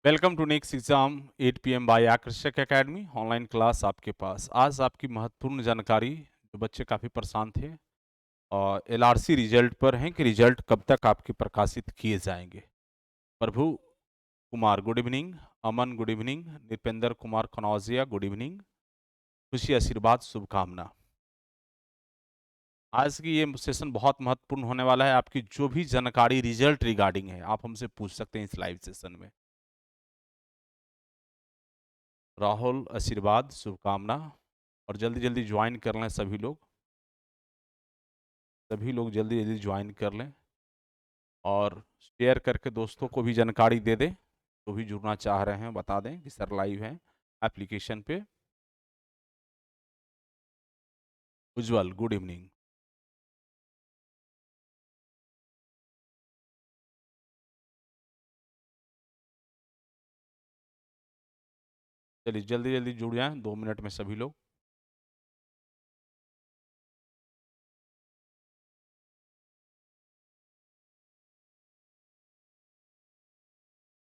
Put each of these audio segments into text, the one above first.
Welcome to next exam 8 PM by Aakarshak academy online class आपके पास। आज आपकी महत्वपूर्ण जानकारी, जो बच्चे काफ़ी परेशान थे और एलआरसी रिजल्ट पर हैं कि रिजल्ट कब तक आपके प्रकाशित किए जाएंगे। Prabhu Kumar good evening, Aman good evening, Nipendra Kumar Kanaujia good evening, खुशी आशीर्वाद शुभकामना। आज की ये सेशन बहुत महत्वपूर्ण होने वाला है। आपकी जो भी जानकारी रिजल्ट रिगार्डिंग है आप हमसे पूछ सकते हैं इस लाइव सेशन में। राहुल आशीर्वाद शुभकामना, और जल्दी जल्दी ज्वाइन कर लें सभी लोग जल्दी जल्दी ज्वाइन कर लें और शेयर करके दोस्तों को भी जानकारी दे दें। जो भी जुड़ना चाह रहे हैं बता दें कि सर लाइव हैं एप्लीकेशन पे। उज्जवल गुड इवनिंग। चलिए जल्दी जल्दी जुड़ जाएं, 2 मिनट में सभी लोग।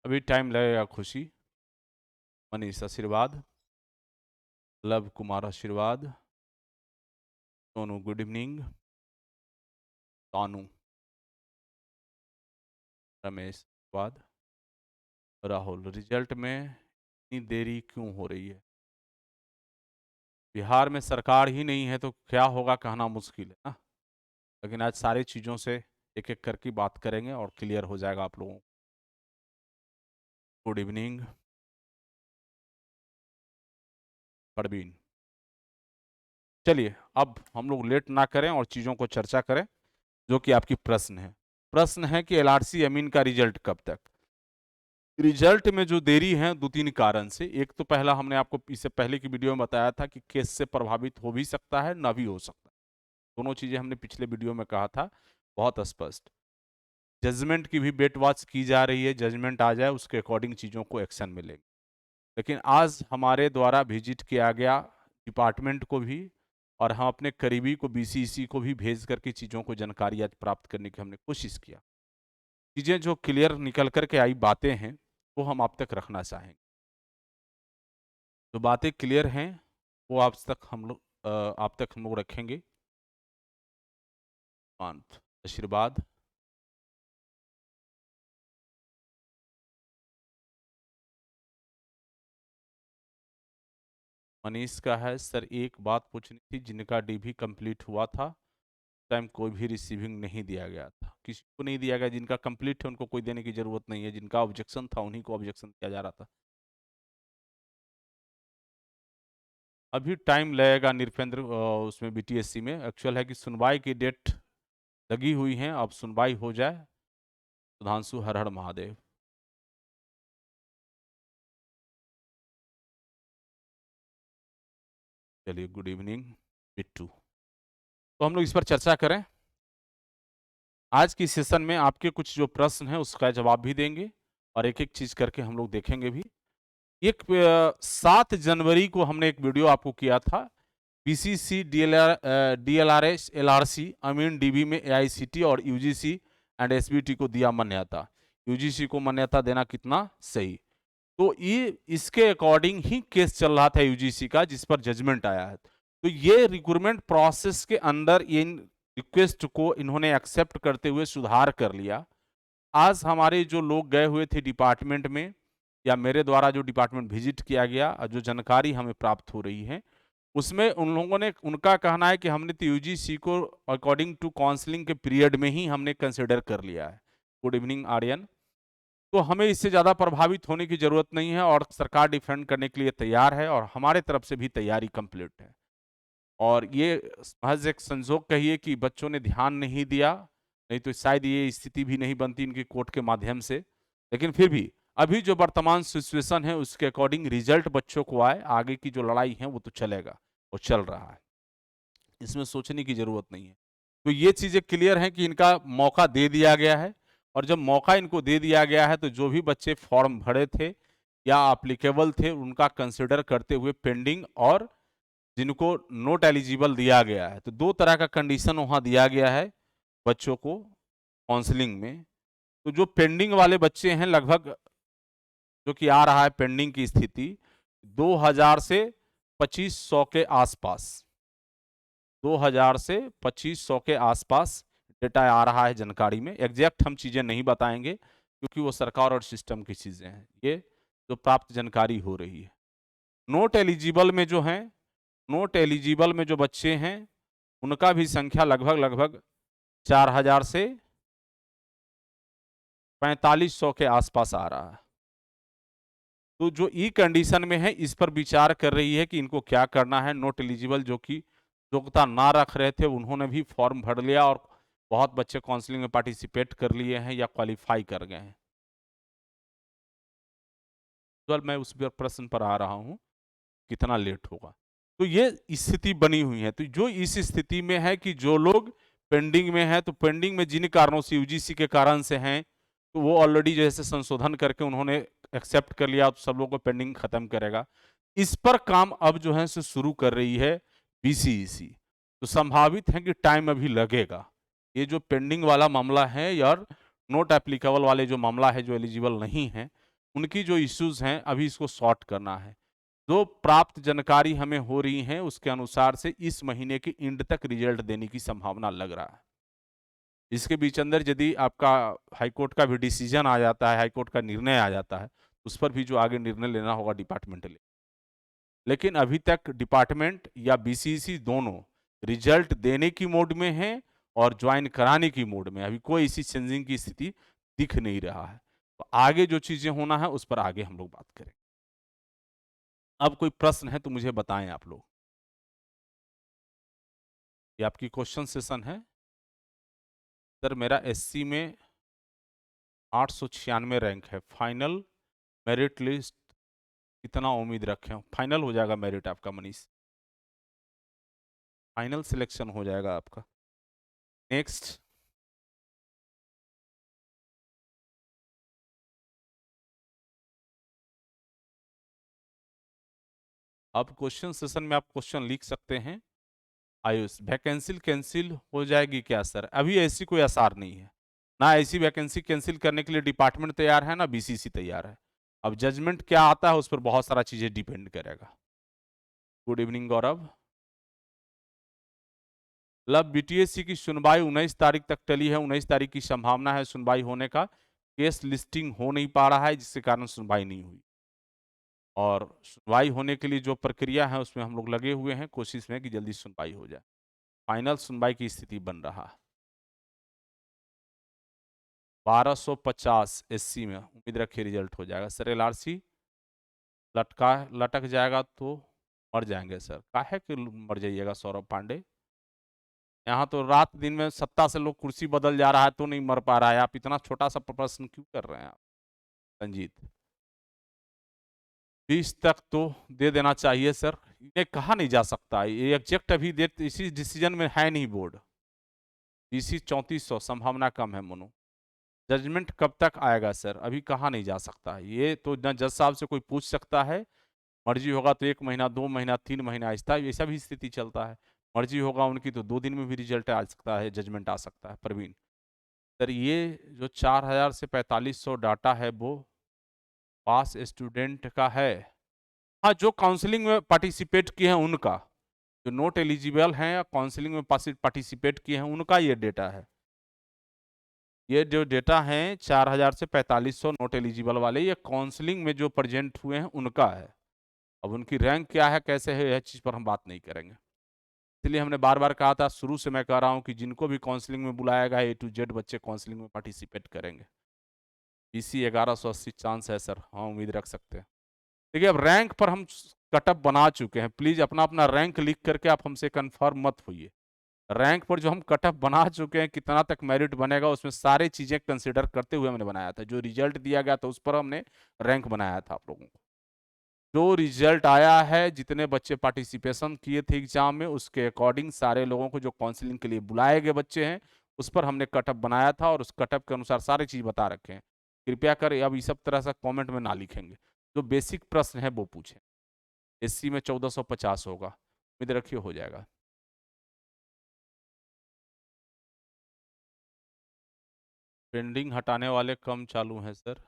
अभी टाइम लगेगा। खुशी, मनीष आशीर्वाद, लव कुमार आशीर्वाद, सोनू गुड इवनिंग, तानू, रमेश आशीर्वाद, राहुल। रिजल्ट में इतनी देरी क्यों हो रही है? बिहार में सरकार ही नहीं है तो क्या होगा कहना मुश्किल है ना। लेकिन आज सारी चीज़ों से एक एक करके बात करेंगे और क्लियर हो जाएगा आप लोगों को। Good evening Parveen. चलिए अब हम लोग लेट ना करें और चीज़ों को चर्चा करें। जो कि आपकी प्रश्न है कि एलआरसी अमीन का रिजल्ट कब तक। रिजल्ट में जो देरी है 2-3 कारण से। एक तो पहला, हमने आपको इससे पहले की वीडियो में बताया था कि केस से प्रभावित हो भी सकता है, ना भी हो सकता है। दोनों चीज़ें हमने पिछले वीडियो में कहा था बहुत स्पष्ट। जजमेंट की भी वेट वॉच की जा रही है, जजमेंट आ जाए उसके अकॉर्डिंग चीज़ों को एक्शन मिलेंगे। लेकिन आज हमारे द्वारा विजिट किया गया डिपार्टमेंट को भी, और हम अपने करीबी को बीसीसी को भी भेज करके चीज़ों को जानकारी आज प्राप्त करने की हमने कोशिश किया। चीज़ें जो क्लियर निकल करके आई बातें हैं वो हम आप तक रखना चाहेंगे। जो बातें क्लियर हैं वो आप तक हम लोग रखेंगे। पांथ आशीर्वाद, मनीष का है सर एक बात पूछनी थी, जिनका डीवी कंप्लीट हुआ था टाइम कोई भी रिसीविंग नहीं दिया गया था। किसी को नहीं दिया गया, जिनका कंप्लीट है उनको कोई देने की जरूरत नहीं है, जिनका ऑब्जेक्शन था उन्हीं को ऑब्जेक्शन दिया जा रहा था। अभी टाइम लगेगा निरपेंद्र, उसमें बीटीएससी में एक्चुअल है कि सुनवाई की डेट लगी हुई है, अब सुनवाई हो जाए। सुधांशु हर हर महादेव। चलिए गुड इवनिंग बिट्टू। तो हम लोग इस पर चर्चा करें। आज की सेशन में आपके कुछ जो प्रश्न हैं उसका जवाब भी देंगे और एक एक चीज करके हम लोग देखेंगे भी। 7 जनवरी को हमने एक वीडियो आपको किया था। बीसीसी डीएलआरएस एलआरसी अमीन डीबी में एआईसीटी और यूजीसी एंड एसबीटी को दिया मान्यता। यूजीसी को मान्यता देना कितना सही। तो ये इसके अकॉर्डिंग ही केस चल रहा था यूजीसी का, जिस पर जजमेंट आया है। तो ये रिक्रूटमेंट प्रोसेस के अंदर इन रिक्वेस्ट को इन्होंने एक्सेप्ट करते हुए सुधार कर लिया। आज हमारे जो लोग गए हुए थे डिपार्टमेंट में, या मेरे द्वारा जो डिपार्टमेंट विजिट किया गया और जो जानकारी हमें प्राप्त हो रही है उसमें उन लोगों ने, उनका कहना है कि हमने तो यूजीसी को अकॉर्डिंग टू काउंसलिंग के पीरियड में ही हमने कंसिडर कर लिया है। Good evening Aryan. तो हमें इससे ज़्यादा प्रभावित होने की ज़रूरत नहीं है और सरकार डिफेंड करने के लिए तैयार है और हमारे तरफ से भी तैयारी कंप्लीट है। और ये महज एक संजोग कहिए कि बच्चों ने ध्यान नहीं दिया, नहीं तो शायद ये स्थिति भी नहीं बनती इनकी कोर्ट के माध्यम से। लेकिन फिर भी अभी जो वर्तमान सिचुएशन है उसके अकॉर्डिंग रिजल्ट बच्चों को आए, आगे की जो लड़ाई है वो तो चलेगा, वो चल रहा है, इसमें सोचने की जरूरत नहीं है। तो ये चीजें क्लियर हैं कि इनका मौका दे दिया गया है। और जब मौका इनको दे दिया गया है तो जो भी बच्चे फॉर्म भरे थे या अप्लीकेबल थे उनका कंसिडर करते हुए पेंडिंग, और जिनको नोट एलिजिबल दिया गया है, तो 2 तरह का कंडीशन वहां दिया गया है बच्चों को काउंसलिंग में। तो जो पेंडिंग वाले बच्चे हैं लगभग जो कि आ रहा है पेंडिंग की स्थिति 2000 से 2500 के आसपास, 2000 से 2500 के आसपास डेटा आ रहा है जानकारी में। एग्जैक्ट हम चीजें नहीं बताएंगे क्योंकि वो सरकार और सिस्टम की चीजें हैं, ये जो प्राप्त जानकारी हो रही है। नोट एलिजिबल में जो हैं, नोट एलिजिबल में जो बच्चे हैं उनका भी संख्या लगभग 4000 से 4500 के आसपास आ रहा है। तो जो ई कंडीशन में है इस पर विचार कर रही है कि इनको क्या करना है। नोट एलिजिबल जो कि योग्यता ना रख रहे थे उन्होंने भी फॉर्म भर लिया और बहुत बच्चे काउंसलिंग में पार्टिसिपेट कर लिए हैं या क्वालिफाई कर गए हैं। तो मैं उस प्रश्न पर आ रहा हूं, कितना लेट होगा। तो ये स्थिति बनी हुई है। तो जो इस स्थिति में है कि जो लोग पेंडिंग में है, तो पेंडिंग में जिन कारणों से यूजीसी के कारण से हैं, तो वो ऑलरेडी जैसे संशोधन करके उन्होंने एक्सेप्ट कर लिया, तो सब लोगों को पेंडिंग खत्म करेगा। इस पर काम अब जो है शुरू कर रही है बीसीईसी। तो संभावित है कि टाइम अभी लगेगा। ये जो पेंडिंग वाला मामला है यार, नोट एप्लीकेबल वाले जो मामला है, जो एलिजिबल नहीं है, उनकी जो इश्यूज हैं अभी इसको सॉर्ट करना है। जो प्राप्त जानकारी हमें हो रही है उसके अनुसार से इस महीने के एंड तक रिजल्ट देने की संभावना लग रहा है। इसके बीच अंदर यदि आपका हाईकोर्ट का भी डिसीजन आ जाता है, हाईकोर्ट का निर्णय आ जाता है, उस पर भी जो आगे निर्णय लेना होगा डिपार्टमेंट ले। लेकिन अभी तक डिपार्टमेंट या बीसीसी दोनों रिजल्ट देने की मोड में है और ज्वाइन कराने की मोड में। अभी कोई इसी चेंजिंग की स्थिति दिख नहीं रहा है। तो आगे जो चीजें होना है उस पर आगे हम लोग बात करें। अब कोई प्रश्न है तो मुझे बताएं आप लोग। ये आपकी क्वेश्चन सेशन है। सर मेरा एससी में 896 रैंक है, फाइनल मेरिट लिस्ट कितना उम्मीद रखें? फाइनल हो जाएगा मेरिट आपका मनीष, फाइनल सिलेक्शन हो जाएगा आपका। नेक्स्ट। अब क्वेश्चन सेशन में आप क्वेश्चन लिख सकते हैं। आयुष, वैकेंसी कैंसिल हो जाएगी क्या सर? अभी ऐसी कोई आसार नहीं है, ना ऐसी वैकेंसी कैंसिल करने के लिए डिपार्टमेंट तैयार है ना बीसीसी तैयार है। अब जजमेंट क्या आता है उस पर बहुत सारा चीजें डिपेंड करेगा। गुड इवनिंग गौरव। मतलब बीटीएससी की सुनवाई 19 तारीख तक टली है, 19 तारीख की संभावना है सुनवाई होने का। केस लिस्टिंग हो नहीं पा रहा है जिसके कारण सुनवाई नहीं हुई, और सुनवाई होने के लिए जो प्रक्रिया है उसमें हम लोग लगे हुए हैं, कोशिश में कि जल्दी सुनवाई हो जाए। फाइनल सुनवाई की स्थिति बन रहा है। 1250 एससी में उम्मीद रखिए रिजल्ट हो जाएगा सर। एलआरसी लटक जाएगा तो मर जाएंगे सर। काहे कि मर जाइएगा सौरभ पांडे? यहाँ तो रात दिन में सत्ता से लोग कुर्सी बदल जा रहा है तो नहीं मर पा रहा है। आप इतना छोटा सा प्रश्न क्यों कर रहे हैं आप रंजीत? 20 तक तो दे देना चाहिए सर। ये कहा नहीं जा सकता, ये एग्जैक्ट अभी दे इसी डिसीजन में है नहीं बोर्ड। बीसी 3400 संभावना कम है मोनू। जजमेंट कब तक आएगा सर? अभी कहा नहीं जा सकता, ये तो न जज साहब से कोई पूछ सकता है। मर्जी होगा तो 1 महीना, 2 महीना, 3 महीना, ऐसा भी स्थिति चलता है। मर्जी होगा उनकी तो 2 दिन में भी रिजल्ट आ सकता है, जजमेंट आ सकता है। प्रवीण सर, ये जो 4000 से 4500 डाटा है वो पास स्टूडेंट का है? हाँ, जो काउंसलिंग में पार्टिसिपेट किए हैं उनका, जो नोट एलिजिबल हैं या काउंसलिंग में पार्टिसिपेट किए हैं उनका ये डेटा है। ये जो डेटा है 4000 से 4500 नोट एलिजिबल वाले, ये काउंसलिंग में जो प्रेजेंट हुए हैं उनका है। अब उनकी रैंक क्या है, कैसे है, यह चीज पर हम बात नहीं करेंगे। इसलिए हमने बार बार कहा था, शुरू से मैं कह रहा हूं कि जिनको भी काउंसलिंग में बुलाया गया A to Z बच्चे काउंसलिंग में पार्टिसिपेट करेंगे। बीसी 1180 चांस है सर, हाँ उम्मीद रख सकते हैं। देखिए अब रैंक पर हम कटअप बना चुके हैं, प्लीज अपना अपना रैंक लिख करके आप हमसे कंफर्म मत होइए। रैंक पर जो हम कटअप बना चुके हैं, कितना तक मेरिट बनेगा, उसमें सारी चीजें कंसिडर करते हुए हमने बनाया था। जो रिजल्ट दिया गया था उस पर हमने रैंक बनाया था आप लोगों को। जो रिजल्ट आया है, जितने बच्चे पार्टिसिपेशन किए थे एग्जाम में, उसके अकॉर्डिंग सारे लोगों को जो काउंसलिंग के लिए बुलाए गए बच्चे हैं उस पर हमने कटअप बनाया था, और उस कटअप के अनुसार सारी चीज बता रखे हैं। कृपया कर अब इस सब तरह से कमेंट में ना लिखेंगे। जो बेसिक प्रश्न है वो पूछें। एससी में 1450 होगा, उम्मीद रखिए हो जाएगा। पेंडिंग हटाने वाले कम चालू हैं सर।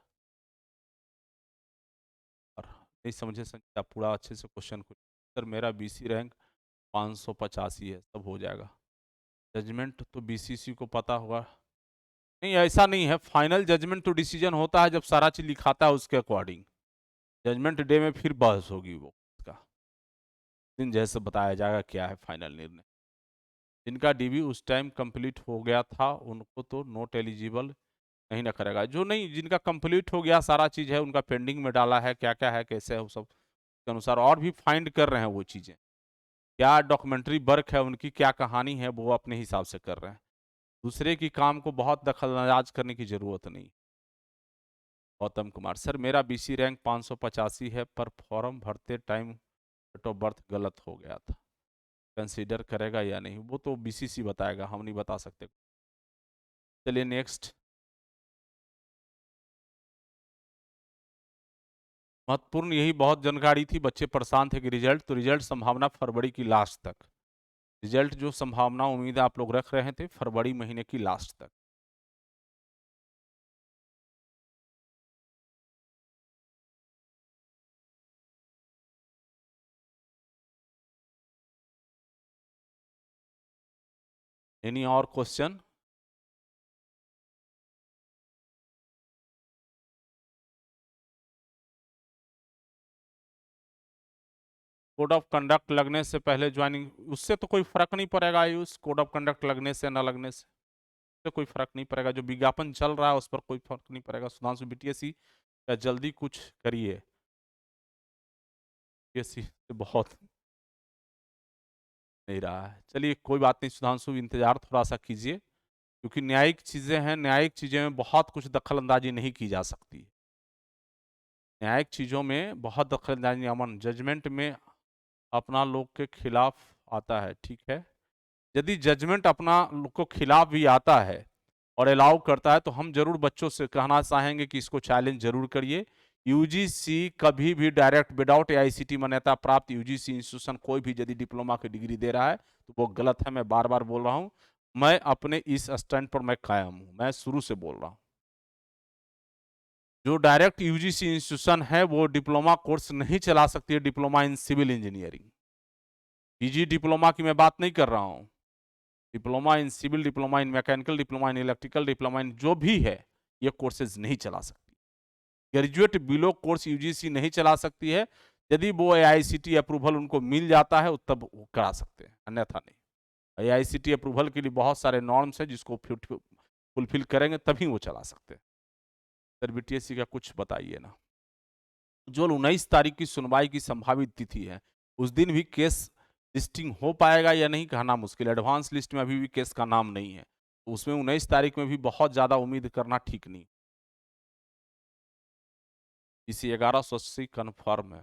नहीं समझे संजय आप पूरा अच्छे से क्वेश्चन को। सर मेरा बीसी रैंक 585 है, सब हो जाएगा। जजमेंट तो बीसीसी को पता होगा। नहीं ऐसा नहीं है, फाइनल जजमेंट तो डिसीजन होता है जब सारा चीज लिखाता है उसके अकॉर्डिंग। जजमेंट डे में फिर बहस होगी वो उसका, दिन जैसे बताया जाएगा क्या है फाइनल निर्णय। जिनका डीबी उस टाइम कंप्लीट हो गया था उनको तो नोट एलिजिबल नहीं ना करेगा। जो नहीं, जिनका कंप्लीट हो गया सारा चीज है, उनका पेंडिंग में डाला है, क्या क्या है कैसे है वो सब के अनुसार और भी फाइंड कर रहे हैं वो चीजें, क्या डॉक्यूमेंट्री वर्क है उनकी, क्या कहानी है, वो अपने हिसाब से कर रहे हैं। दूसरे की काम को बहुत दखलंदाज करने की जरूरत नहीं। गौतम कुमार सर मेरा बीसी रैंक 585 है पर फॉर्म भरते टाइम डेट ऑफ बर्थ गलत हो गया था, कंसीडर करेगा या नहीं, वो तो बीसीसी बताएगा, हम नहीं बता सकते। चलिए नेक्स्ट। महत्वपूर्ण यही बहुत जानकारी थी, बच्चे परेशान थे कि रिजल्ट, तो रिजल्ट संभावना फरवरी की लास्ट तक। रिजल्ट जो संभावना उम्मीद आप लोग रख रहे थे फरवरी महीने की लास्ट तक। एनी और क्वेश्चन? कोड ऑफ कंडक्ट लगने से पहले ज्वाइनिंग, उससे तो कोई फर्क नहीं पड़ेगा आयुष, कोड ऑफ कंडक्ट लगने से ना लगने से तो कोई फर्क नहीं पड़ेगा। जो विज्ञापन चल रहा है उस पर कोई फर्क नहीं पड़ेगा। सुधांशु बीटीएससी या जल्दी कुछ करिए, बीटीएससी से बहुत नहीं रहा है। चलिए कोई बात नहीं सुधांशु, इंतजार थोड़ा सा कीजिए, क्योंकि न्यायिक चीजें हैं, न्यायिक चीजें में बहुत कुछ दखल अंदाजी नहीं की जा सकती। न्यायिक चीजों में बहुत दखल अंदाजी, अमन जजमेंट में अपना लोग के खिलाफ आता है, ठीक है। यदि जजमेंट अपना लोग को खिलाफ भी आता है और अलाउ करता है तो हम जरूर बच्चों से कहना चाहेंगे कि इसको चैलेंज जरूर करिए। यूजीसी कभी भी डायरेक्ट विदाउट एआईसीटी मान्यता प्राप्त यूजीसी इंस्टीट्यूशन कोई भी यदि डिप्लोमा की डिग्री दे रहा है तो वो गलत है। मैं बार बार बोल रहा हूं, मैं अपने इस स्टैंड पर मैं कायम हूं, मैं शुरू से बोल रहा हूं। जो डायरेक्ट यूजीसी इंस्टीट्यूशन है वो डिप्लोमा कोर्स नहीं चला सकती है, diploma in civil engineering. PG diploma की मैं बात नहीं कर रहा हूं, diploma in civil, diploma in mechanical, diploma in electrical, diploma in जो भी है, ये कोर्सेज नहीं चला सकती। ग्रेजुएट बिलो कोर्स यूजीसी नहीं चला सकती है। यदि वो एआईसीटी अप्रूवल उनको मिल जाता है तब वो करा सकते हैं, अन्यथा नहीं। एआईसीटी अप्रूवल के लिए बहुत सारे नॉर्म्स हैं जिसको फुलफिल करेंगे तभी वो चला सकते हैं। सर बीटीएससी का कुछ बताइए ना। जो 19 तारीख की सुनवाई की संभावित तिथि है उस दिन भी केस लिस्टिंग हो पाएगा या नहीं कहना मुश्किल है। एडवांस लिस्ट में अभी भी केस का नाम नहीं है, तो उसमें 19 तारीख में भी बहुत ज्यादा उम्मीद करना ठीक नहीं। इसी 1180 कन्फर्म है।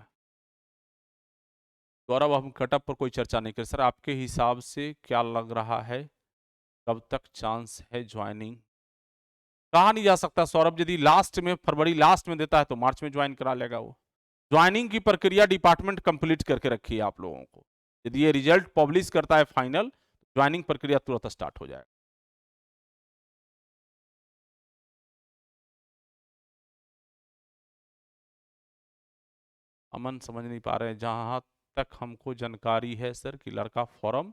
गौरव हम कटअप पर कोई चर्चा नहीं कर सर, आपके हिसाब से क्या लग रहा है कब तक चांस है ज्वाइनिंग? कहा नहीं जा सकता सौरभ, यदि लास्ट में फरवरी लास्ट में देता है तो मार्च में ज्वाइन करा लेगा वो। ज्वाइनिंग की प्रक्रिया डिपार्टमेंट कंप्लीट करके रखी है आप लोगों को। यदि ये रिजल्ट पब्लिश करता है फाइनल, ज्वाइनिंग प्रक्रिया तुरंत स्टार्ट हो जाएगा। अमन समझ नहीं पा रहे हैं। जहां तक हमको जानकारी है सर कि लड़का फॉर्म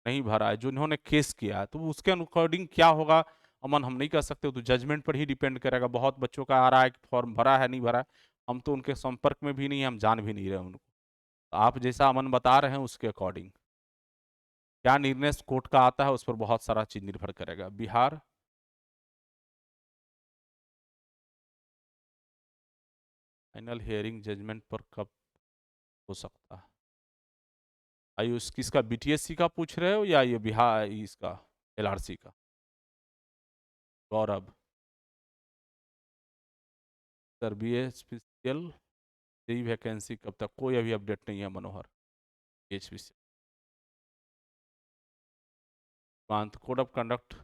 नहीं भरा है, जो इन्होंने केस किया है, तो उसके अकॉर्डिंग क्या होगा अमन हम नहीं कह सकते, तो जजमेंट पर ही डिपेंड करेगा। बहुत बच्चों का आ रहा है कि फॉर्म भरा है नहीं भरा है, हम तो उनके संपर्क में भी नहीं, हम जान भी नहीं रहे उनको। तो आप जैसा अमन बता रहे हैं उसके अकॉर्डिंग क्या निर्णय कोर्ट का आता है उस पर बहुत सारा चीज निर्भर करेगा। बिहार फाइनल हियरिंग जजमेंट पर कब हो सकता है? आयुष किसका, बीटीएससी का पूछ रहे हो या ये बिहार इसका एलआरसी का? गौरव सर बी एचपीसीएल यही वैकेंसी कब तक, कोई अभी अपडेट नहीं है मनोहर। एचपीसी कोड ऑफ कंडक्ट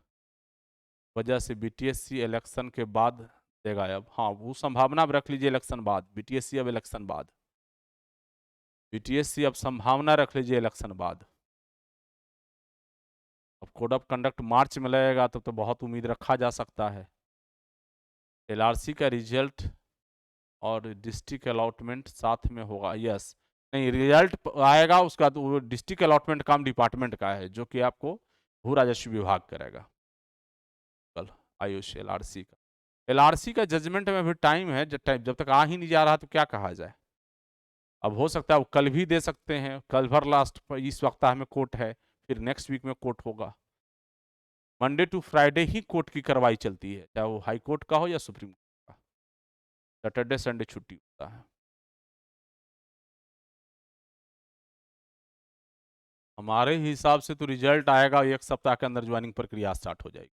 वजह से बीटीएससी इलेक्शन के बाद देगा अब, हाँ वो संभावना अब रख लीजिए इलेक्शन बाद, बीटीएससी अब इलेक्शन बाद, बीटीएससी अब संभावना रख लीजिए इलेक्शन बाद। अब कोड ऑफ कंडक्ट मार्च में लगेगा तब तो बहुत उम्मीद रखा जा सकता है। एलआरसी का रिजल्ट और डिस्ट्रिक्ट अलॉटमेंट साथ में होगा, यस। नहीं, रिजल्ट आएगा उसका तो वो डिस्ट्रिक्ट अलॉटमेंट काम डिपार्टमेंट का है, जो कि आपको भू राजस्व विभाग करेगा। कल आयुष एलआरसी का, एलआरसी का जजमेंट में अभी टाइम है, जब तक आ ही नहीं जा रहा तो क्या कहा जाए। अब हो सकता है वो कल भी दे सकते हैं, कल भर लास्ट इस सप्ताह में कोर्ट है, फिर नेक्स्ट वीक में कोर्ट होगा। मंडे टू फ्राइडे ही कोर्ट की कार्रवाई चलती है, चाहे वो हाई कोर्ट का हो या सुप्रीम कोर्ट का। सैटरडे संडे छुट्टी होता है। हमारे हिसाब से तो रिजल्ट आएगा, एक सप्ताह के अंदर ज्वाइनिंग प्रक्रिया स्टार्ट हो जाएगी।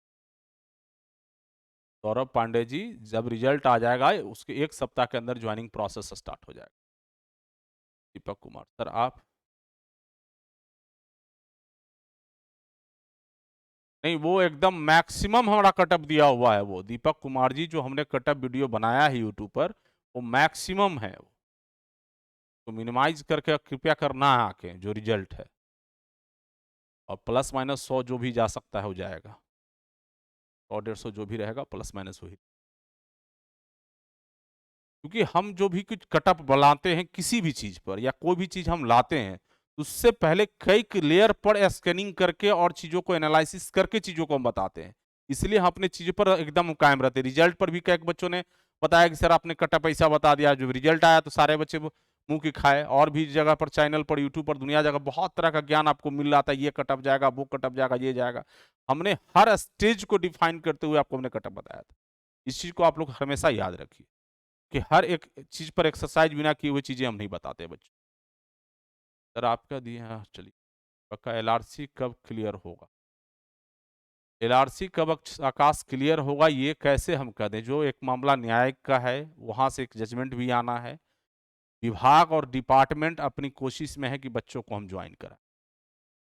सौरभ पांडे जी, जब रिजल्ट आ जाएगा उसके एक सप्ताह के अंदर ज्वाइनिंग प्रोसेस स्टार्ट हो जाएगा। दीपक कुमार सर आप, नहीं वो एकदम मैक्सिमम हमारा कटअप दिया हुआ है, वो दीपक कुमार जी जो हमने कटअप वीडियो बनाया है यूट्यूब पर, वो मैक्सिमम है, तो मिनिमाइज करके कृपया करना है आके जो रिजल्ट है, और प्लस माइनस 100 जो भी जा सकता है हो जाएगा, 100-150 जो भी रहेगा प्लस माइनस वही। क्योंकि हम जो भी कुछ कटअप बनाते हैं किसी भी चीज पर या कोई भी चीज हम लाते हैं, उससे पहले कई लेयर पर स्कैनिंग करके और चीजों को एनालिसिस करके चीजों को हम बताते हैं। इसलिए हम अपने चीजों पर एकदम कायम रहते हैं। रिजल्ट पर भी कई बच्चों ने बताया कि सर आपने कटअप ऐसा बता दिया, जो रिजल्ट आया तो सारे बच्चे मुंह की खाए। और भी जगह पर, चैनल पर, यूट्यूब पर, दुनिया जगह बहुत तरह का ज्ञान आपको मिल रहा था, ये कटअप जाएगा, वो कटअप जाएगा, ये जाएगा। हमने हर स्टेज को डिफाइन करते हुए आपको हमने कटअप बताया था। इस चीज को आप लोग हमेशा याद रखिए कि हर एक चीज पर एक्सरसाइज बिना किए हुए चीजें हम नहीं बताते बच्चों। सर आपका दिए हैं, चलिए पक्का। एलआरसी कब क्लियर होगा? एलआरसी कब आकाश क्लियर होगा ये कैसे हम कह दें? जो एक मामला न्यायिक का है, वहां से एक जजमेंट भी आना है। विभाग और डिपार्टमेंट अपनी कोशिश में है कि बच्चों को हम ज्वाइन कराएं,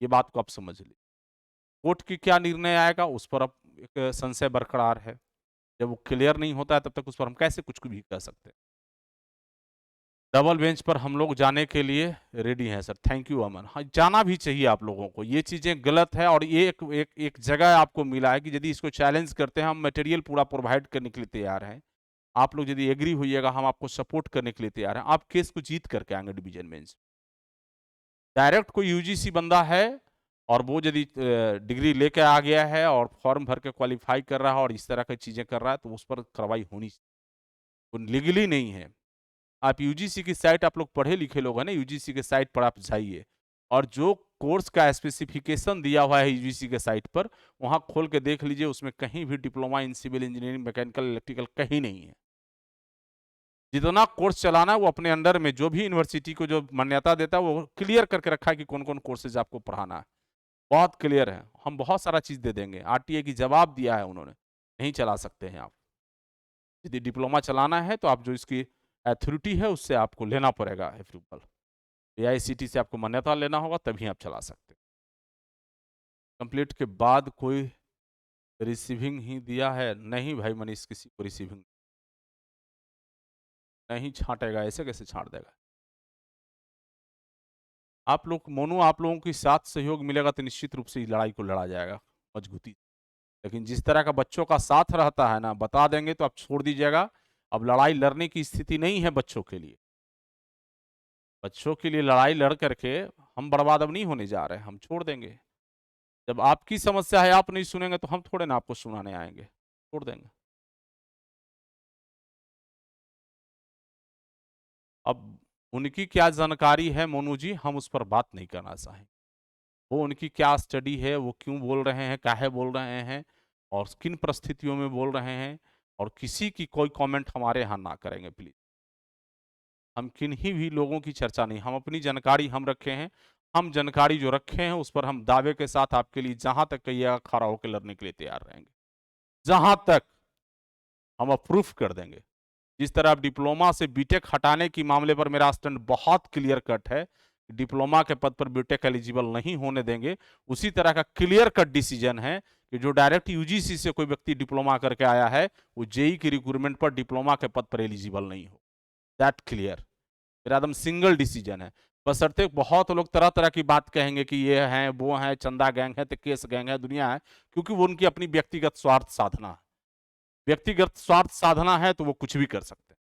ये बात को आप समझ लीजिए। कोर्ट की क्या निर्णय आएगा उस पर अब एक संशय बरकरार है। जब वो क्लियर नहीं होता है तब तक उस पर हम कैसे कुछ भी कह सकते हैं। डबल बेंच पर हम लोग जाने के लिए रेडी हैं सर। थैंक यू अमन। हाँ, जाना भी चाहिए आप लोगों को। ये चीज़ें गलत है, और ये एक जगह आपको मिला है कि यदि इसको चैलेंज करते हैं, हम मटेरियल पूरा प्रोवाइड करने के लिए तैयार हैं। आप लोग यदि एग्री होइएगा, हम आपको सपोर्ट करने के लिए तैयार हैं। आप केस को जीत करके आएंगे डिवीजन बेंच। डायरेक्ट कोई यूजीसी बंदा है और वो यदि डिग्री लेके आ गया है और फॉर्म भर के क्वालिफाई कर रहा है और इस तरह की चीज़ें कर रहा है, तो उस पर कार्रवाई होनी चाहिए। वो लीगली नहीं है। आप यूजीसी की साइट, आप लोग पढ़े लिखे लोग हैं ना, यूजीसी के साइट पर आप जाइए, और जो कोर्स का स्पेसिफिकेशन दिया हुआ है यूजीसी के साइट पर, वहां खोल के देख लीजिए। उसमें कहीं भी diploma in civil engineering, mechanical, electrical कहीं नहीं है। जितना कोर्स चलाना है वो अपने अंडर में, जो भी यूनिवर्सिटी को जो मान्यता देता है वो क्लियर करके रखा है कि कौन कौन कोर्सेज आपको पढ़ाना है। बहुत क्लियर है। हम बहुत सारा चीज दे देंगे। आरटीए की जवाब दिया है उन्होंने, नहीं चला सकते हैं आप। यदि डिप्लोमा चलाना है तो आप जो इसकी अथॉरिटी है उससे आपको लेना पड़ेगा अप्रूवल। एआईसीटी से आपको मान्यता लेना होगा, तभी आप चला सकते हैं। कंप्लीट के बाद कोई रिसीविंग ही दिया है? नहीं भाई मनीष, किसी को रिसीविंग नहीं छांटेगा। ऐसे कैसे छांट देगा? आप लोग मोनू, आप लोगों की साथ सहयोग मिलेगा तो निश्चित रूप से इस लड़ाई को लड़ा जाएगा मजबूती। लेकिन जिस तरह का बच्चों का साथ रहता है ना, बता देंगे तो आप छोड़ दीजिएगा। अब लड़ाई लड़ने की स्थिति नहीं है बच्चों के लिए। बच्चों के लिए लड़ाई लड़ करके हम बर्बाद अब नहीं होने जा रहे हैं, हम छोड़ देंगे। जब आपकी समस्या है, आप नहीं सुनेंगे, तो हम थोड़े ना आपको सुनाने आएंगे, छोड़ देंगे। अब उनकी क्या जानकारी है मोनू जी, हम उस पर बात नहीं करना चाहें। वो उनकी क्या स्टडी है, वो क्यों बोल रहे हैं, काहे बोल रहे हैं, और किन परिस्थितियों में बोल रहे हैं, और किसी की कोई कमेंट हमारे यहाँ ना करेंगे प्लीज। हम किन्हीं भी लोगों की चर्चा नहीं, हम अपनी जानकारी हम रखे हैं। हम जानकारी जो रखे हैं उस पर हम दावे के साथ आपके लिए जहां तक कहिएगा खड़ा होकर लड़ने के लिए तैयार रहेंगे। जहां तक हम अप्रूव कर देंगे। जिस तरह आप डिप्लोमा से बीटेक हटाने की मामले पर मेरा स्टैंड बहुत क्लियर कट है, डिप्लोमा के पद पर बीटेक एलिजिबल नहीं होने देंगे। उसी तरह का क्लियर कट डिसीजन है कि जो डायरेक्ट यूजीसी से कोई व्यक्ति डिप्लोमा करके आया है, वो जेई की रिक्रूटमेंट पर डिप्लोमा के पद पर एलिजिबल नहीं हो। दैट क्लियर, मेरा एकदम सिंगल डिसीजन है। बशर्ते बहुत लोग तरह तरह की बात कहेंगे कि ये है, वो है, चंदा गैंग है, तो केस गैंग है, दुनिया है, क्योंकि वो उनकी अपनी व्यक्तिगत स्वार्थ साधना है। व्यक्तिगत स्वार्थ साधना है तो वो कुछ भी कर सकते हैं।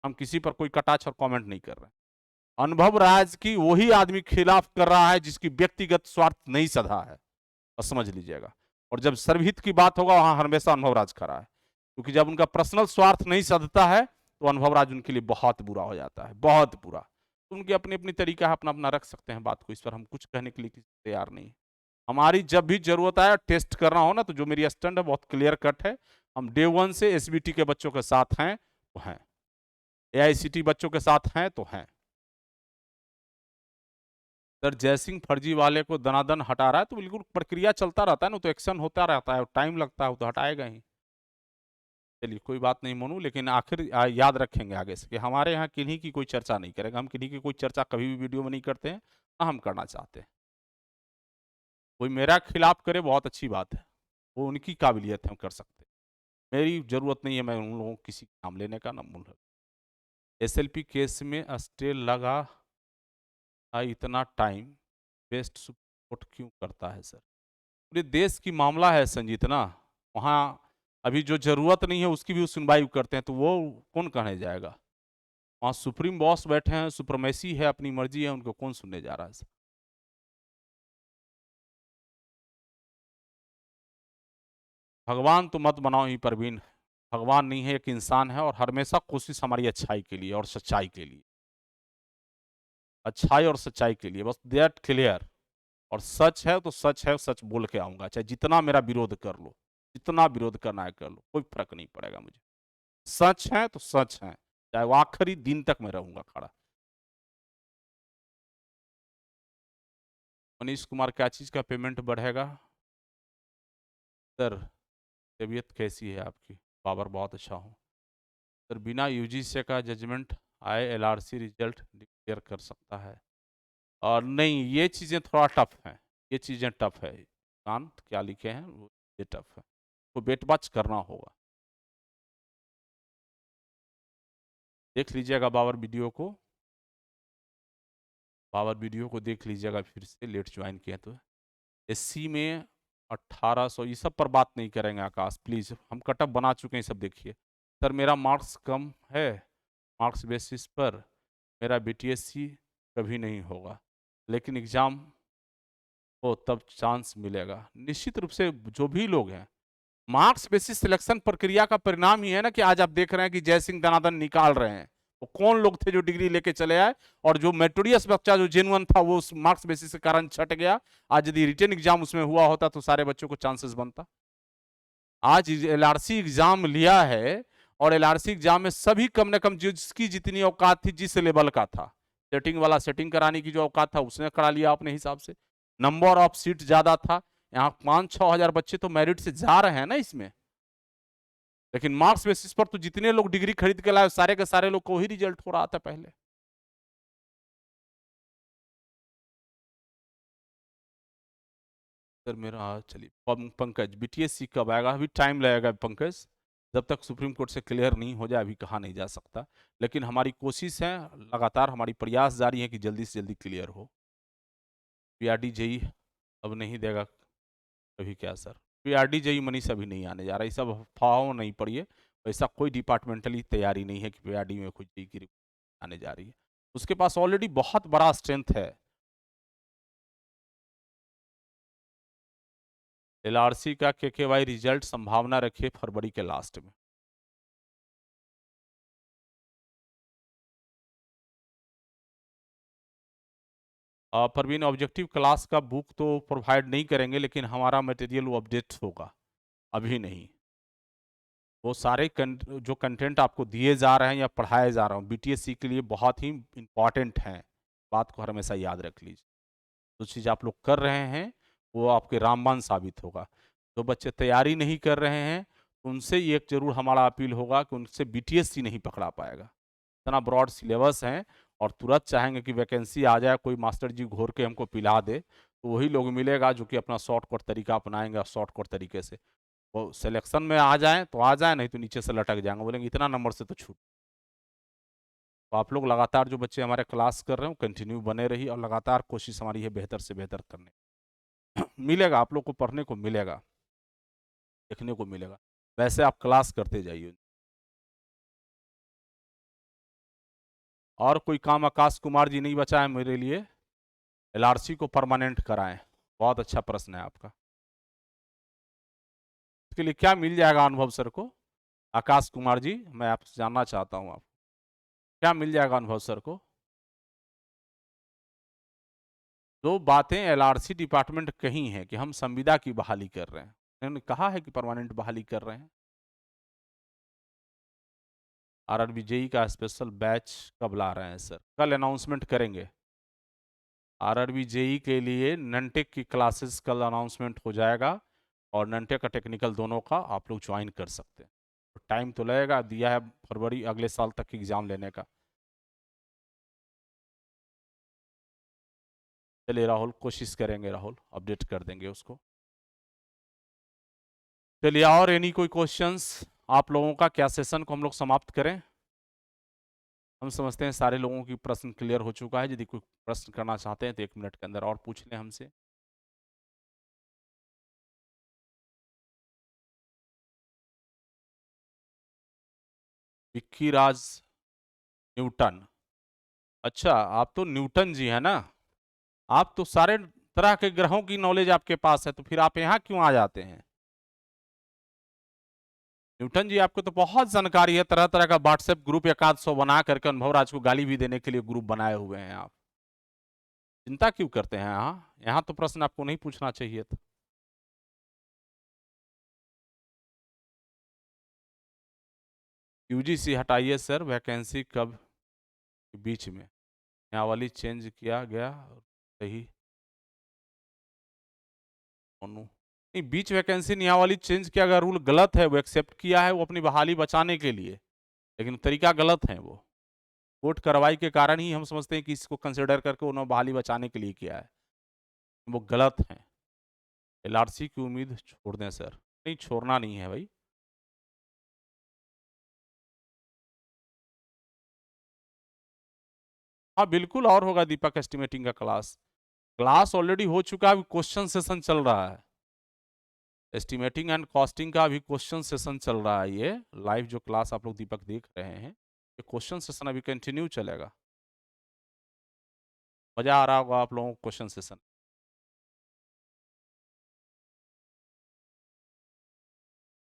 हम किसी पर कोई कटाक्ष और कमेंट नहीं कर रहे हैं। अनुभव राज की वही आदमी खिलाफ कर रहा है जिसकी व्यक्तिगत स्वार्थ नहीं सधा है, और समझ लीजिएगा। और जब सर्वहित की बात होगा वहां हमेशा अनुभव राज खड़ा है, क्योंकि जब उनका पर्सनल स्वार्थ नहीं सधता है तो अनुभव राज उनके लिए बहुत बुरा हो जाता है, बहुत बुरा। तो उनकी अपनी अपनी तरीका है, अपना अपना रख सकते हैं बात को, इस पर हम कुछ कहने के लिए तैयार नहीं। हमारी जब भी जरूरत आए टेस्ट करना हो ना, तो जो मेरी स्टैंड है बहुत क्लियर कट है। हम डे 1 से एसबीटी के बच्चों के साथ हैं तो हैं, एआईसीटी बच्चों के साथ हैं तो हैं। सर जयसिंह फर्जी वाले को दनादन हटा रहा है, तो बिल्कुल प्रक्रिया चलता रहता है ना, तो एक्शन होता रहता है, टाइम लगता है, तो हटाएगा ही। चलिए कोई बात नहीं मोनू, लेकिन आखिर याद रखेंगे आगे से कि हमारे यहाँ किन्हीं की कोई चर्चा नहीं करेगा, हम किन्हीं की कोई चर्चा कभी भी वीडियो में नहीं करते हैं, ना हम करना चाहते हैं। कोई मेरा खिलाफ करे बहुत अच्छी बात है, वो उनकी काबिलियत है, हम कर सकते हैं। मेरी जरूरत नहीं है मैं उन लोगों को किसी नाम लेने का, ना मूल। एसएलपी केस में स्टे लगा इतना टाइम वेस्ट सपोर्ट क्यों करता है सर? पूरे देश की मामला है संजीत ना, वहाँ अभी जो जरूरत नहीं है उसकी भी सुनवाई करते हैं, तो वो कौन कहने जाएगा? वहाँ सुप्रीम बॉस बैठे हैं, सुप्रीमेसी है, अपनी मर्जी है, उनको कौन सुनने जा रहा है सर? भगवान तो मत बनाओ ही परवीन, भगवान नहीं है, एक इंसान है, और हमेशा कोशिश हमारी अच्छाई के लिए और सच्चाई के लिए, अच्छाई और सच्चाई के लिए, बस दैट क्लियर। और सच है तो सच है, सच बोल के आऊंगा, चाहे जितना मेरा विरोध कर लो, जितना विरोध करना है कर लो, कोई फर्क नहीं पड़ेगा मुझे। सच है तो सच है, चाहे वो आखिरी दिन तक मैं रहूंगा खड़ा। मनीष कुमार, क्या चीज का पेमेंट बढ़ेगा सर? तबीयत कैसी है आपकी? पावर बहुत अच्छा हूँ सर। बिना यूजीसी का जजमेंट आए एलआरसी रिजल्ट डिक्लेयर कर सकता है? और नहीं, ये चीजें थोड़ा टफ हैं, ये चीजें टफ है। कांत क्या लिखे हैं वो, ये टफ है, तो बेटबाच करना होगा। देख लीजिएगा बाबर वीडियो को, बाबर वीडियो को देख लीजिएगा फिर से, लेट ज्वाइन किया तो। एससी में 1800, ये सब पर बात नहीं करेंगे आकाश प्लीज, हम कटअप बना चुके हैं, सब देखिए। सर मेरा मार्क्स कम है, मार्क्स बेसिस पर मेरा बीटीएससी कभी नहीं होगा, लेकिन एग्जाम हो तब चांस मिलेगा। निश्चित रूप से जो भी लोग हैं, मार्क्स बेसिस सिलेक्शन प्रक्रिया का परिणाम ही है ना कि आज आप देख रहे हैं कि जयसिंह दनादन निकाल रहे हैं। वो कौन लोग थे जो डिग्री लेके चले आए, और जो मेटोरियस बच्चा जो जेनुअन था वो उस मार्क्स बेसिस के कारण छट गया। आज यदि रिटर्न एग्जाम उसमें हुआ होता तो सारे बच्चों को चांसेस बनता। आज एलआरसी एग्जाम लिया है, और एलआरसी एग्जाम में सभी कम न कम जिसकी जितनी औकात थी, जिस लेवल का था, सेटिंग वाला सेटिंग कराने की जो औकात था उसने करा लिया अपने हिसाब से। नंबर ऑफ सीट ज्यादा था, यहाँ 5-6 हजार बच्चे तो मेरिट से जा रहे हैं ना इसमें, लेकिन मार्क्स बेसिस पर तो जितने लोग डिग्री खरीद के लाए सारे के सारे लोग को ही रिजल्ट हो रहा था पहले। सर मेरा चलिए पंकज, बीटीएससी कब आएगा? अभी टाइम लगेगा पंकज, जब तक सुप्रीम कोर्ट से क्लियर नहीं हो जाए अभी कहा नहीं जा सकता, लेकिन हमारी कोशिश है, लगातार हमारी प्रयास जारी है कि जल्दी से जल्दी क्लियर हो। पीआरडी जेई अब नहीं देगा अभी क्या सर? पीआरडी जेई मनीष अभी नहीं आने जा रहा, ये सब अफवाहों नहीं पड़िए, ऐसा कोई डिपार्टमेंटली तैयारी नहीं है कि पीआरडी में कुछ जेई की रिपोर्ट आने जा रही है। उसके पास ऑलरेडी बहुत बड़ा स्ट्रेंथ है। एलआरसी का केकेवाई रिजल्ट संभावना रखिए फरवरी के लास्ट में। परवीन, ऑब्जेक्टिव क्लास का बुक तो प्रोवाइड नहीं करेंगे, लेकिन हमारा मटेरियल वो अपडेट होगा, अभी नहीं। वो सारे जो कंटेंट आपको दिए जा रहे हैं या पढ़ाए जा रहे हैं बीटीएससी के लिए बहुत ही इंपॉर्टेंट हैं, बात को हमेशा याद रख लीजिए। जो चीज़ आप लोग कर रहे हैं वो आपके रामबाण साबित होगा। जो बच्चे तैयारी नहीं कर रहे हैं उनसे एक जरूर हमारा अपील होगा कि उनसे बीटीएससी नहीं पकड़ा पाएगा, इतना ब्रॉड सिलेबस है, और तुरंत चाहेंगे कि वैकेंसी आ जाए, कोई मास्टर जी घोर के हमको पिला दे, तो वही लोग मिलेगा जो कि अपना शॉर्टकट तरीका अपनाएंगे, और शॉर्टकट तरीके से वो सिलेक्शन में आ जाए तो आ जाए, नहीं तो नीचे से लटक जाएंगे, बोलेंगे इतना नंबर से तो छूट। तो आप लोग लगातार जो बच्चे हमारे क्लास कर रहे हो कंटिन्यू बने रहिए, और लगातार कोशिश हमारी है बेहतर से बेहतर करने। मिलेगा आप लोग को, पढ़ने को मिलेगा, देखने को मिलेगा, वैसे आप क्लास करते जाइए। और कोई काम आकाश कुमार जी नहीं बचा है मेरे लिए? एलआरसी को परमानेंट कराएं। बहुत अच्छा प्रश्न है आपका। इसके लिए क्या मिल जाएगा अनुभव सर को? आकाश कुमार जी, मैं आपसे जानना चाहता हूं, आप क्या मिल जाएगा अनुभव सर को? जो बातें एलआरसी डिपार्टमेंट कही हैं कि हम संविदा की बहाली कर रहे हैं, उन्होंने कहा है कि परमानेंट बहाली कर रहे हैं। आरआरबी जेई का स्पेशल बैच कब ला रहे हैं सर? कल अनाउंसमेंट करेंगे। आरआरबी जेई के लिए ननटेक की क्लासेस कल अनाउंसमेंट हो जाएगा, और ननटेक का टेक्निकल दोनों का आप लोग ज्वाइन कर सकते हैं। टाइम तो लगेगा, दिया है फरवरी अगले साल तक एग्जाम लेने का। चलिए राहुल, कोशिश करेंगे राहुल, अपडेट कर देंगे उसको। चलिए, और एनी कोई क्वेश्चंस आप लोगों का? क्या सेशन को हम लोग समाप्त करें? हम समझते हैं सारे लोगों की प्रश्न क्लियर हो चुका है। यदि कोई प्रश्न करना चाहते हैं तो 1 मिनट के अंदर और पूछ लें हमसे। विक्की राज न्यूटन, अच्छा आप तो न्यूटन जी हैं ना? आप तो सारे तरह के ग्रहों की नॉलेज आपके पास है, तो फिर आप यहाँ क्यों आ जाते हैं? न्यूटन जी, आपको तो बहुत जानकारी है। तरह तरह का व्हाट्सएप ग्रुप 100 बना करके अनुभव राज को गाली भी देने के लिए ग्रुप बनाए हुए हैं आप। चिंता क्यों करते हैं? यहाँ तो प्रश्न आपको नहीं पूछना चाहिए था। यूजीसी हटाइए सर, वैकेंसी कब बीच में नियमावली चेंज किया गया? सही नहीं, बीच वैकेंसी नियमावली चेंज किया गया, रूल गलत है। वो एक्सेप्ट किया है, वो अपनी बहाली बचाने के लिए, लेकिन तरीका गलत है। वो कोर्ट कार्रवाई के कारण ही हम समझते हैं कि इसको कंसिडर करके उन्होंने बहाली बचाने के लिए किया है। वो गलत है। एलआरसी की उम्मीद छोड़ दें सर? नहीं, छोड़ना नहीं है भाई। हाँ बिल्कुल, और होगा दीपक एस्टिमेटिंग का क्लास। क्लास ऑलरेडी हो चुका है, क्वेश्चन सेशन चल रहा है। एस्टिमेटिंग एंड कॉस्टिंग का अभी क्वेश्चन सेशन चल रहा है। ये लाइव जो क्लास आप लोग दीपक देख रहे हैं, ये क्वेश्चन सेशन अभी कंटिन्यू चलेगा। मजा आ रहा होगा आप लोगों को क्वेश्चन सेशन।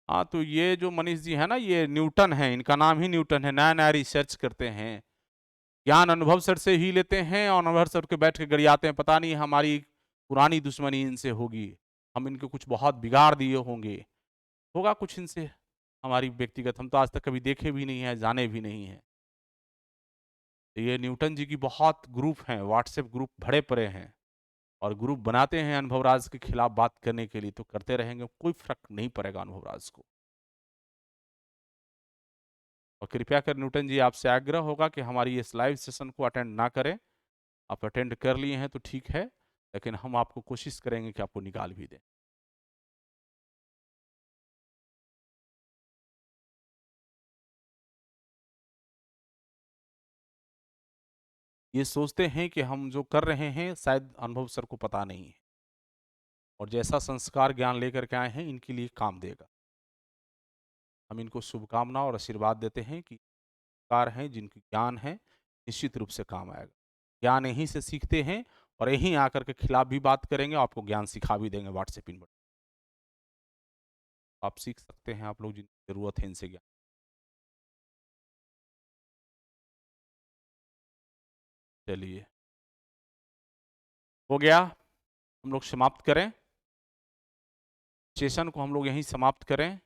हाँ, तो ये जो मनीष जी है ना, ये न्यूटन है, इनका नाम ही न्यूटन है। नया नया रिसर्च करते हैं, ज्ञान अनुभव सर से ही लेते हैं, और अनुभव सर के बैठ के गरियाते हैं। पता नहीं हमारी पुरानी दुश्मनी इनसे होगी, हम इनको कुछ बहुत बिगाड़ दिए होंगे, होगा कुछ इनसे हमारी व्यक्तिगत। हम तो आज तक कभी देखे भी नहीं है, जाने भी नहीं है। तो ये न्यूटन जी की बहुत ग्रुप हैं, व्हाट्सएप ग्रुप भरे पड़े हैं, और ग्रुप बनाते हैं अनुभव राज के खिलाफ बात करने के लिए। तो करते रहेंगे, कोई फर्क नहीं पड़ेगा अनुभव राज को। और कृपया कर न्यूटन जी, आपसे आग्रह होगा कि हमारी इस लाइव सेशन को अटेंड ना करें। आप अटेंड कर लिए हैं तो ठीक है, लेकिन हम आपको कोशिश करेंगे कि आपको निकाल भी दें। ये सोचते हैं कि हम जो कर रहे हैं शायद अनुभव सर को पता नहीं है, और जैसा संस्कार ज्ञान लेकर के आए हैं, इनके लिए काम देगा। हम इनको शुभकामना और आशीर्वाद देते हैं कि कार हैं जिनकी ज्ञान है, निश्चित रूप से काम आएगा। ज्ञान यहीं से सीखते हैं, और यहीं आकर के खिलाफ भी बात करेंगे, आपको ज्ञान सिखा भी देंगे व्हाट्सएप इन। आप सीख सकते हैं, आप लोग जिनकी जरूरत है इनसे ज्ञान। चलिए, हो गया, हम लोग समाप्त करें सेशन को, हम लोग यहीं समाप्त करें।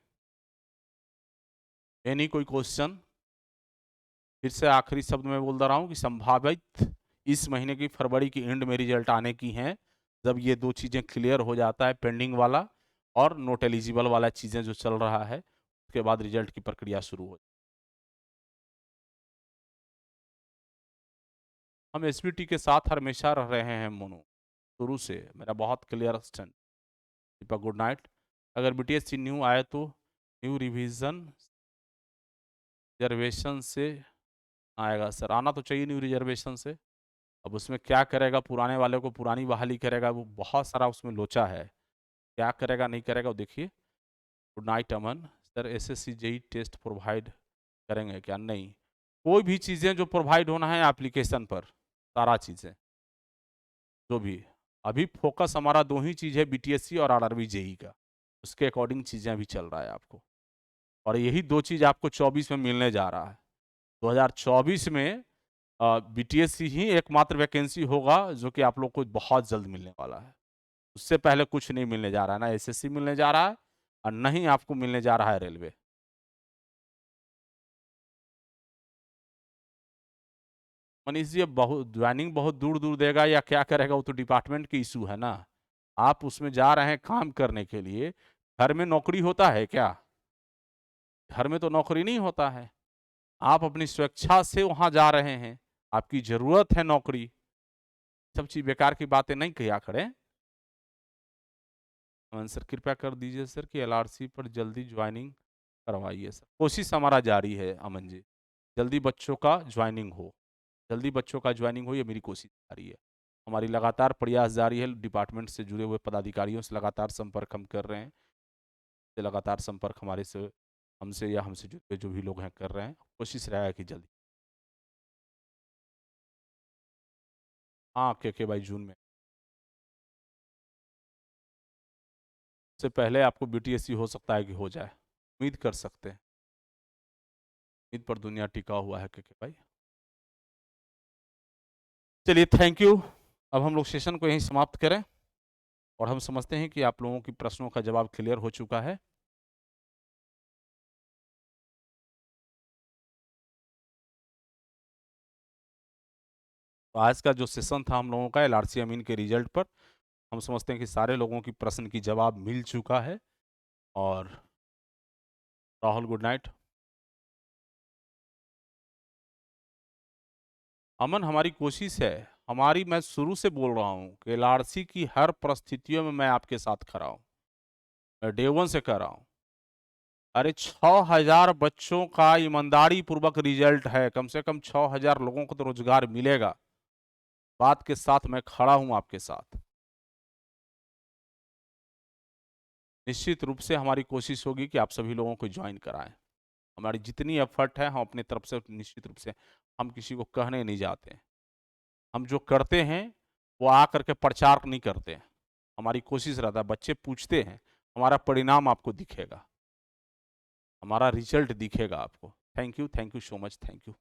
एनी कोई क्वेश्चन? फिर से आखिरी शब्द में बोल रहा हूँ कि संभावित इस महीने की फरवरी की एंड में रिजल्ट आने की हैं। जब ये दो चीज़ें क्लियर हो जाता है, पेंडिंग वाला और नोट एलिजिबल वाला चीज़ें जो चल रहा है, उसके बाद रिजल्ट की प्रक्रिया शुरू हो। हम एसबीटी के साथ हमेशा रह रहे हैं मोनू, शुरू से मेरा बहुत क्लियर स्टैंड। दीपक गुड नाइट। अगर बीटीएस न्यू आए तो न्यू रिवीजन रिजर्वेशन से आएगा सर? आना तो चाहिए न्यू रिजर्वेशन से। अब उसमें क्या करेगा, पुराने वाले को पुरानी बहाली करेगा, वो बहुत सारा उसमें लोचा है। क्या करेगा नहीं करेगा वो देखिए। Good night Aman. Sir SSC JE test provide करेंगे क्या? नहीं, कोई भी चीज़ें जो प्रोवाइड होना है एप्लीकेशन पर, सारा चीज़ें जो भी अभी फोकस हमारा 2 ही चीज़ है, बीटीएससी और आरआरबी जेई का। उसके अकॉर्डिंग चीज़ें अभी चल रहा है आपको, और यही 2 चीज़ आपको 24 में मिलने जा रहा है। 2024 में बीटीएससी ही एकमात्र वैकेंसी होगा जो कि आप लोग को बहुत जल्द मिलने वाला है। उससे पहले कुछ नहीं मिलने जा रहा है, ना एसएससी मिलने जा रहा है और न ही आपको मिलने जा रहा है रेलवे। मनीष जी, अब बहुत ज्वाइनिंग बहुत दूर दूर देगा या क्या करेगा, वो तो डिपार्टमेंट की इशू है ना। आप उसमें जा रहे हैं काम करने के लिए, घर में नौकरी होता है क्या? घर में तो नौकरी नहीं होता है। आप अपनी स्वेच्छा से वहां जा रहे हैं, आपकी जरूरत है नौकरी। सब चीज बेकार की बातें नहीं किया करें। अमन सर कृपया कर दीजिए सर कि एलआरसी पर जल्दी ज्वाइनिंग करवाइए सर। कोशिश हमारा जारी है अमन जी, जल्दी बच्चों का ज्वाइनिंग हो, जल्दी बच्चों का ज्वाइनिंग हो, ये मेरी कोशिश जारी है। हमारी लगातार प्रयास जारी है, डिपार्टमेंट से जुड़े हुए पदाधिकारियों से लगातार संपर्क हम कर रहे हैं, लगातार संपर्क हमारे से हमसे या हमसे जुड़े जो भी लोग हैं कर रहे हैं। कोशिश रहा है कि जल्दी। हाँ के भाई जून में से पहले आपको बीटीएससी हो सकता है कि हो जाए, उम्मीद कर सकते हैं। उम्मीद पर दुनिया टिका हुआ है के भाई। चलिए थैंक यू। अब हम लोग सेशन को यहीं समाप्त करें, और हम समझते हैं कि आप लोगों की प्रश्नों का जवाब क्लियर हो चुका है। तो आज का जो सेशन था हम लोगों का एलआरसी अमीन के रिजल्ट पर, हम समझते हैं कि सारे लोगों की प्रश्न की जवाब मिल चुका है। और राहुल गुड नाइट। अमन हमारी कोशिश है, हमारी, मैं शुरू से बोल रहा हूँ कि एलआरसी की हर परिस्थितियों में मैं आपके साथ खड़ा हूँ, मैं डे वन से कर रहा हूँ। अरे 6000 बच्चों का ईमानदारी पूर्वक रिजल्ट है, कम से कम 6000 लोगों को तो रोजगार मिलेगा। बात के साथ मैं खड़ा हूं आपके साथ। निश्चित रूप से हमारी कोशिश होगी कि आप सभी लोगों को ज्वाइन कराएं। हमारी जितनी एफर्ट है हम अपनी तरफ से निश्चित रूप से, हम किसी को कहने नहीं जाते। हम जो करते हैं वो आ करके प्रचार नहीं करते हैं। हमारी कोशिश रहता है, बच्चे पूछते हैं, हमारा परिणाम आपको दिखेगा, हमारा रिजल्ट दिखेगा आपको। Thank you so much, thank you.